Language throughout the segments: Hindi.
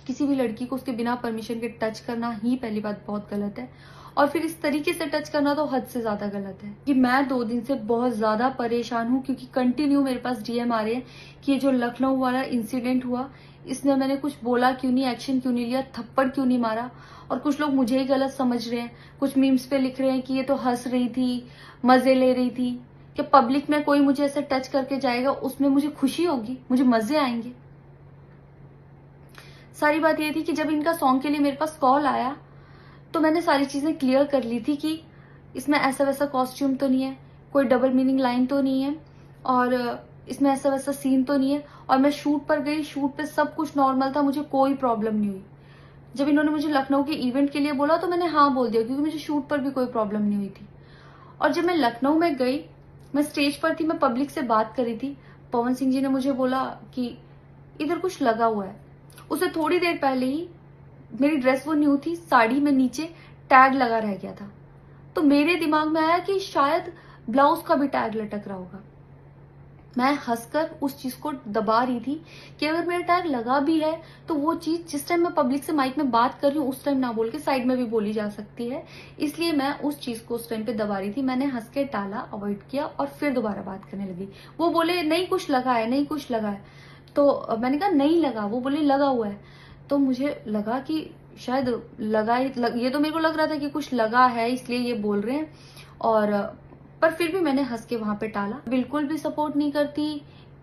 किसी भी लड़की को उसके बिना परमिशन के टच करना ही पहली बात बहुत गलत है, और फिर इस तरीके से टच करना तो हद से ज्यादा गलत है। कि मैं 2 दिन से बहुत ज्यादा परेशान हूँ, क्योंकि कंटिन्यू मेरे पास डीएम आ रहे हैं कि ये जो लखनऊ वाला इंसिडेंट हुआ, इसमें मैंने कुछ बोला क्यों नहीं, एक्शन क्यों नहीं लिया, थप्पड़ क्यों नहीं मारा। और कुछ लोग मुझे ही गलत समझ रहे हैं, कुछ मीम्स पे लिख रहे हैं कि ये तो हंस रही थी, मजे ले रही थी। कि पब्लिक में कोई मुझे ऐसे टच करके जाएगा, उसमें मुझे खुशी होगी, मुझे मजे आएंगे। सारी बात ये थी कि जब इनका सॉन्ग के लिए मेरे पास कॉल आया, तो मैंने सारी चीजें क्लियर कर ली थी कि इसमें ऐसा वैसा कॉस्ट्यूम तो नहीं है, कोई डबल मीनिंग लाइन तो नहीं है, और इसमें ऐसा वैसा सीन तो नहीं है। और मैं शूट पर गई, शूट पे सब कुछ नॉर्मल था, मुझे कोई प्रॉब्लम नहीं हुई। जब इन्होंने मुझे लखनऊ के इवेंट के लिए बोला तो मैंने हाँ बोल दिया, क्योंकि मुझे शूट पर भी कोई प्रॉब्लम नहीं हुई थी। और जब मैं लखनऊ में गई, मैं स्टेज पर थी, मैं पब्लिक से बात करी थी, पवन सिंह जी ने मुझे बोला कि इधर कुछ लगा हुआ है। उससे थोड़ी देर पहले ही मेरी ड्रेस वो न्यू थी, साड़ी में नीचे टैग लगा रह गया था। तो मेरे दिमाग में आया कि शायद ब्लाउज का भी टैग लटक रहा होगा। मैं हंसकर उस चीज को दबा रही थी कि अगर मेरा टैग लगा भी है तो वो चीज जिस टाइम मैं पब्लिक से माइक में बात कर रही हूँ उस टाइम ना बोल के साइड में भी बोली जा सकती है, इसलिए मैं उस चीज को उस टाइम पे दबा रही थी। मैंने हंस के टाला, अवॉइड किया और फिर दोबारा बात करने लगी। वो बोले नहीं कुछ लगा है, नहीं कुछ लगा है। तो मैंने कहा नहीं लगा, वो बोले लगा हुआ है। तो मुझे लगा कि शायद लगा ही ये तो मेरे को लग रहा था कि कुछ लगा है, इसलिए ये बोल रहे हैं। और पर फिर भी मैंने हंस के वहां पे टाला। बिल्कुल भी सपोर्ट नहीं करती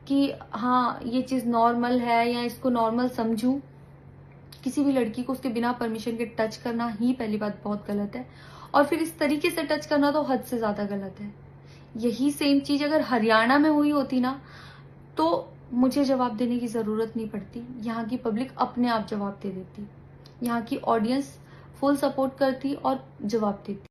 कि हाँ ये चीज नॉर्मल है या इसको नॉर्मल समझूं। किसी भी लड़की को उसके बिना परमिशन के टच करना ही पहली बात बहुत गलत है, और फिर इस तरीके से टच करना तो हद से ज्यादा गलत है। यही सेम चीज अगर हरियाणा में हुई होती ना, तो मुझे जवाब देने की जरूरत नहीं पड़ती, यहाँ की पब्लिक अपने आप जवाब दे देती, यहाँ की ऑडियंस फुल सपोर्ट करती और जवाब देती।